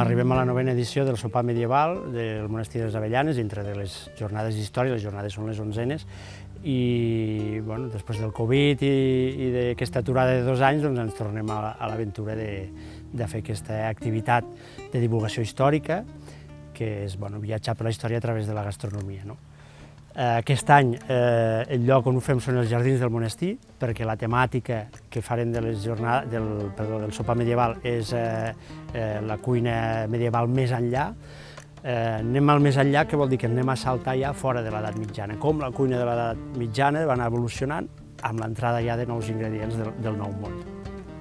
arribem a la 9a edició del sopar medieval del Monestir de les Avellanes, dintre de les jornades d'història, les jornades són les 11enes, i després del Covid i d'aquesta aturada de 2 anys ens tornem a l'aventura de fer aquesta activitat de divulgació històrica, que és viatjar per la història a través de la gastronomia. Aquest any el lloc on ho fem són els jardins del monestir, perquè la temàtica que farem del sopar medieval és la cuina medieval més enllà. Anem al més enllà, que vol dir que anem a saltar ja fora de l'edat mitjana, com la cuina de l'edat mitjana va anar evolucionant amb l'entrada ja de nous ingredients del Nou Món.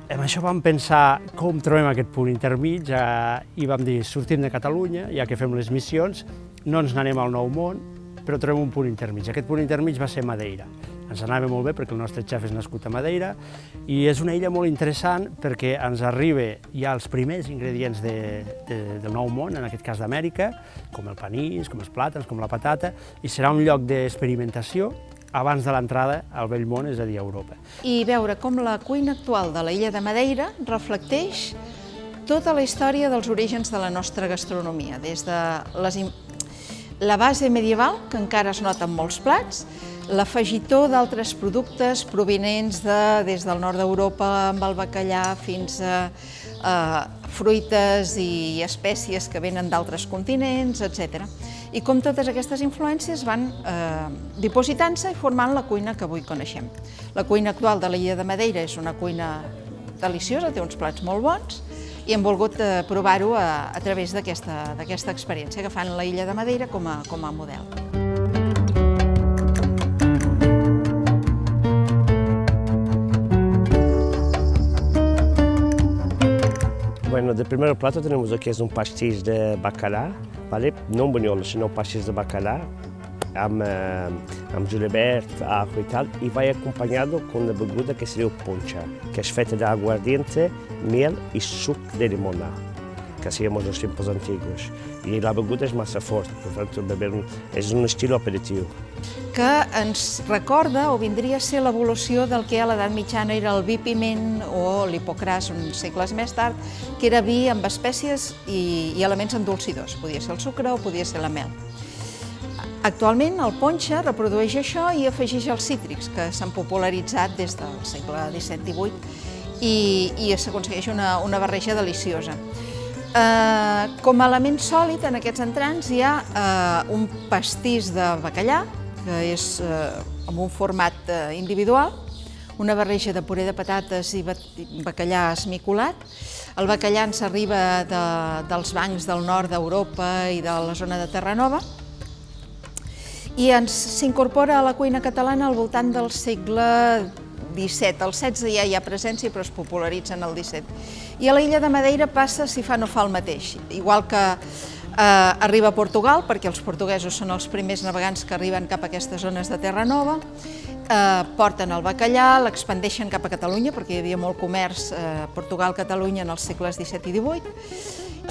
Amb això vam pensar com trobem aquest punt intermig i vam dir, sortim de Catalunya, ja que fem les missions, no ens n'anem al Nou Món, però trobem un punt intermig. Aquest punt intermig va ser Madeira. Ens anava molt bé perquè el nostre xef és nascut a Madeira i és una illa molt interessant perquè ens arriba ja els primers ingredients del Nou Món, en aquest cas d'Amèrica, com el panís, com els plàtans, com la patata, i serà un lloc d'experimentació abans de l'entrada al Vell Món, és a dir, a Europa. I veure com la cuina actual de l'illa de Madeira reflecteix tota la història dels orígens de la nostra gastronomia, des de la base medieval, que encara es nota en molts plats, l'afegitó d'altres productes provinents des del nord d'Europa amb el bacallà fins a fruites i espècies que venen d'altres continents, etc. I com totes aquestes influències van dipositant-se i formant la cuina que avui coneixem. La cuina actual de l'illa de Madeira és una cuina deliciosa, té uns plats molt bons, i hem volgut provar-ho a través d'aquesta experiència, agafant la illa de Madeira com a model. Bueno, de primer plato tenemos aquí es un pastis de bacalà, ¿vale? No buñuelo, sino pastis de bacalà, amb julebert, ajo y tal, y va acompañado con una beguda que sería poncha, que es feita de aguardiente, miel y suc de limona, que hacíamos en los tiempos antiguos. Y la beguda es massa forta, por tanto és un estilo aperitivo. Que ens recorda o vindria a ser l'evolució del que a l'edat mitjana era el vi piment o l'hipocràs uns segles més tard, que era vi amb espècies i elements endolcidors. Podia ser el sucre o podia ser la mel. Actualment el poncha reprodueix això i afegeix els cítrics, que s'han popularitzat des del segle XVII-XVIII i s'aconsegueix una barreja deliciosa. Com a element sòlid en aquests entrants hi ha un pastís de bacallà, que és amb un format individual, una barreja de puré de patates i bacallà esmicolat. El bacallà ens arriba dels bancs del nord d'Europa i de la zona de Terranova i s'incorpora a la cuina catalana al voltant del segle XVII. Al XVI ja hi ha presència, però es popularitza en el XVII. I a l'illa de Madeira passa, si fa no fa el mateix. Igual que arriba a Portugal, perquè els portuguesos són els primers navegants que arriben cap a aquestes zones de Terra Nova, porten el bacallà, l'expandeixen cap a Catalunya, perquè hi havia molt comerç Portugal-Catalunya en els segles XVII i XVIII,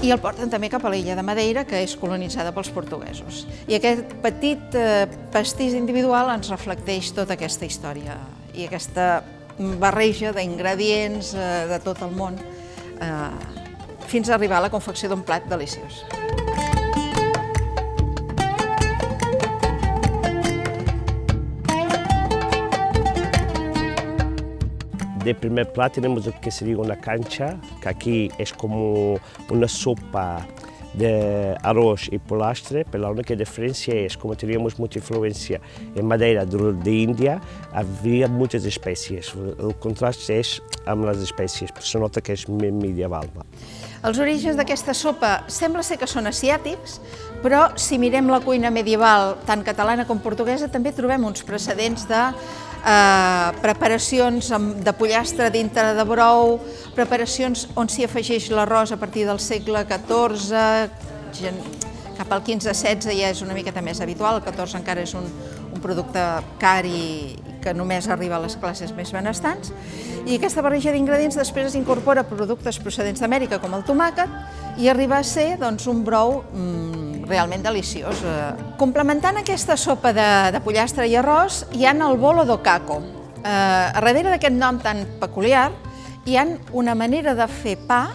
i el porten també cap a l'illa de Madeira, que és colonitzada pels portuguesos. I aquest petit pastís individual ens reflecteix tota aquesta història i aquesta barreja d'ingredients de tot el món fins a arribar a la confecció d'un plat deliciós. De primer plato tenemos lo que sería una cancha, que aquí es como una sopa de arroz y pollastre, pero la única diferencia es, como teníamos mucha influencia en Madeira de India, había muchas especies. El contraste es amb les espècies, però se nota que és medieval. Els orígens d'aquesta sopa sembla ser que són asiàtics, però si mirem la cuina medieval, tant catalana com portuguesa, també trobem uns precedents de preparacions de pollastre dintre de brou, preparacions on s'hi afegeix l'arròs a partir del segle XIV, cap al XV-XVI ja és una miqueta més habitual, el XIV encara és un producte car i que només arriba a les classes més benestants, i aquesta barreja d'ingredients després incorpora productes procedents d'Amèrica com el tomàquet i arriba a ser un brou realment deliciós. Complementant aquesta sopa de pollastre i arròs hi ha el bolo do caco. A darrere d'aquest nom tan peculiar hi ha una manera de fer pa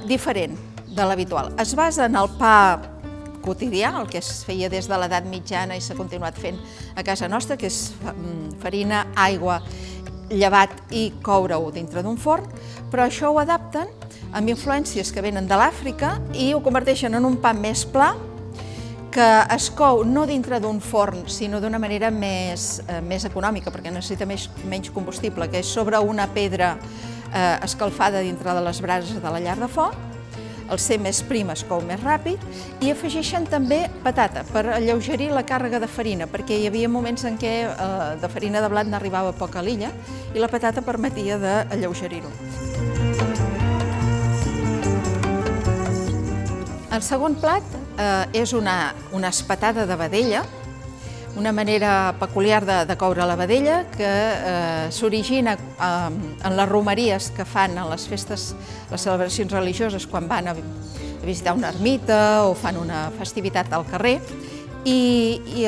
diferent, de l'habitual. Es basa en el pa quotidià, el que es feia des de l'edat mitjana i s'ha continuat fent a casa nostra, que és farina, aigua, llevat i coure-ho dintre d'un forn, però això ho adapten amb influències que venen de l'Àfrica i ho converteixen en un pa més pla, que es cou no dintre d'un forn, sinó d'una manera més econòmica, perquè necessita menys combustible, que és sobre una pedra escalfada dintre de les brases de la llar de foc. El ser més prim es cou més ràpid i afegeixen també patata per alleugerir la càrrega de farina, perquè hi havia moments en què de farina de blat n'arribava poc a l'illa i la patata permetia d'alleugerir-ho. El segon plat és una espatada de vedella, una manera peculiar de coure la vedella que s'origina en les romeries que fan en les festes, les celebracions religioses, quan van a visitar una ermita o fan una festivitat al carrer, i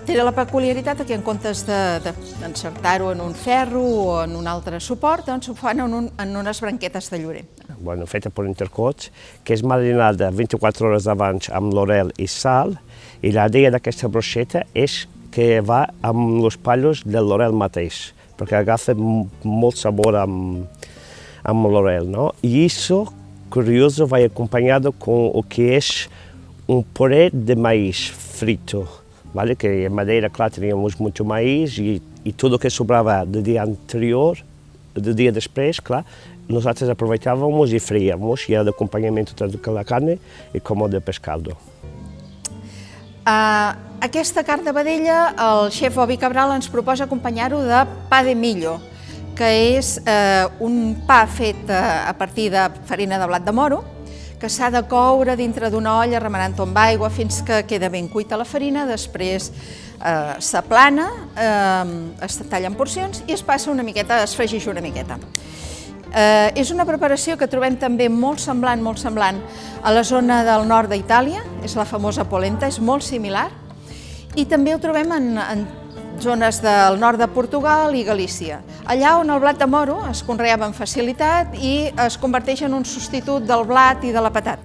té la peculiaritat que en comptes d'encertar-ho en un ferro o en un altre suport, doncs ho fan en unes branquetes de llorer. Bueno, feta per intercots, que és marinada 24 hores abans amb l'orel i sal, i la idea d'aquesta brocheta és que va amb els pallos de l'orel mateix, perquè agafa molt sabor amb l'orel, ¿no? Y eso, curioso, va acompañado con lo que es un puré de maíz frito, ¿vale? Que en Madeira, claro, teníamos mucho maíz y todo lo que sobraba del día anterior, del día después, claro, nosotros aprovechávamos y fríamos, y era de acompañamiento tanto con la carne y como de pescado. Aquesta carn de vedella, el xef Ovi Cabral ens proposa acompanyar-ho de pa de millo, que és un pa fet a partir de farina de blat de moro, que s'ha de coure dintre d'una olla remenant-ho amb aigua fins que queda ben cuita la farina, després s'aplana, es talla en porcions i es passa una miqueta, es fregeix una miqueta. És una preparació que trobem també molt semblant a la zona del nord d'Itàlia, és la famosa polenta, és molt similar, i també ho trobem en zones del nord de Portugal i Galícia, allà on el blat de moro es conreava amb facilitat i es converteix en un substitut del blat i de la patata.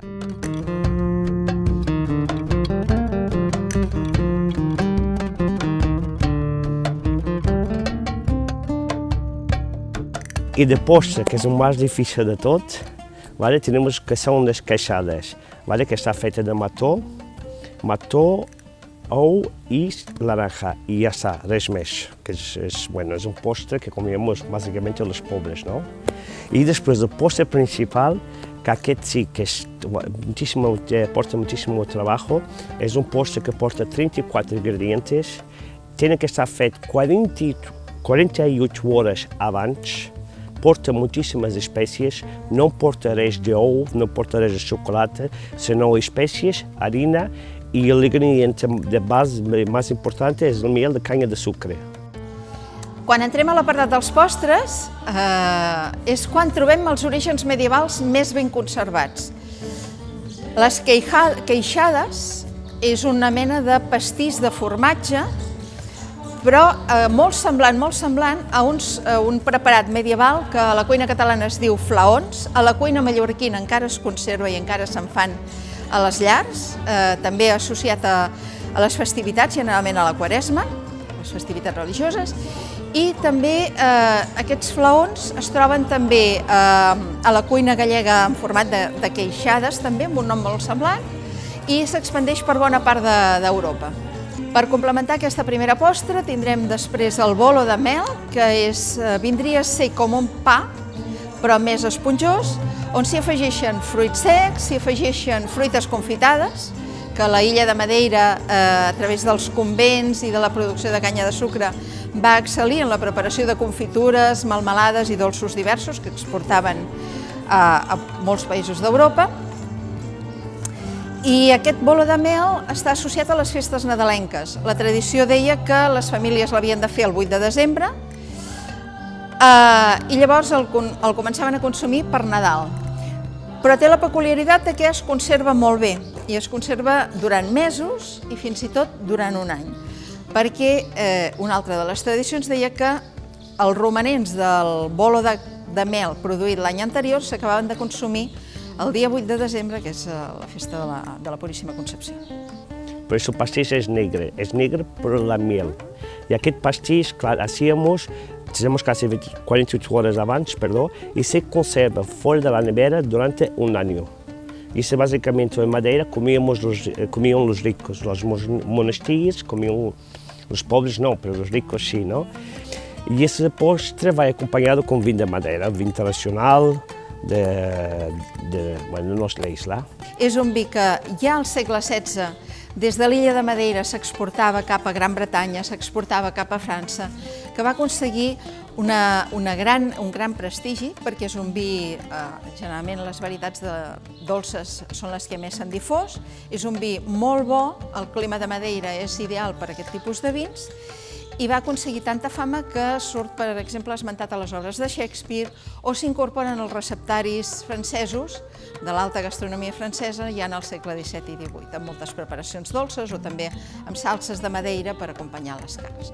E de postre, que é o mais difícil de todo, ¿vale? Temos que são as queixadas, ¿vale? Que está feita de mató ou e laranja, e já está, resmesh, que bueno, é um postre que comemos basicamente os pobres, não? E depois o postre principal, que aqui sí, que porta muitíssimo trabalho, é um postre que porta 34 ingredientes, tem que estar feito 48 horas antes, porta muitíssimas espécies, não porta reis de ovo, não porta reis de chocolate, senão espécies, harina e o ingrediente de base mais importante és el miel de canya de sucre. Quan entrem a l'apartat dels postres, és quan trobem els orígens medievals més ben conservats. Les queixades és una mena de pastís de formatge, però molt semblant a un preparat medieval que a la cuina catalana es diu flaons, a la cuina mallorquina encara es conserva i encara se'n fan a les llars, també associat a les festivitats, generalment a la Quaresma, les festivitats religioses, i també aquests flaons es troben també a la cuina gallega en format de queixades, també amb un nom molt semblant, i s'expandeix per bona part d'Europa. Per complementar aquesta primera postre tindrem després el bolo de mel, que vindria a ser com un pa, però més esponjós, on s'hi afegeixen fruits secs, s'hi afegeixen fruites confitades, que la illa de Madeira, a través dels convents i de la producció de canya de sucre, va excel·lir en la preparació de confitures, melmelades i dolços diversos que exportaven a molts països d'Europa. I aquest bolo de mel està associat a les festes nadalenques. La tradició deia que les famílies l'havien de fer el 8 de desembre i llavors el començaven a consumir per Nadal. Però té la peculiaritat que es conserva molt bé i es conserva durant mesos i fins i tot durant un any, perquè una altra de les tradicions deia que els romanents del bolo de mel produït l'any anterior s'acabaven de consumir el dia 8 de desembre, que és la festa de la Puríssima Concepció. Por eso el pastis es negro por la miel. Y aquest pastís, claro, hacemos casi 48 horas antes, y se conserva fuera de la nevera durante un año. Y ese básicamente en Madeira comían los ricos, los monasterios, comían los pobres no, pero los ricos sí, ¿no? Y ese postre va acompañado con vino de Madeira, vino internacional de nostra isla. És un vi que ja al segle XVI, des de l'illa de Madeira, s'exportava cap a Gran Bretanya, s'exportava cap a França, que va aconseguir un gran prestigi, perquè és un vi, generalment les varietats dolces són les que més s'han difós, és un vi molt bo, el clima de Madeira és ideal per a aquest tipus de vins, i va aconseguir tanta fama que surt, per exemple, esmentat a les obres de Shakespeare o s'incorporen als receptaris francesos de l'alta gastronomia francesa ja en el segle XVII i XVIII, amb moltes preparacions dolces o també amb salses de Madeira per acompanyar les carns.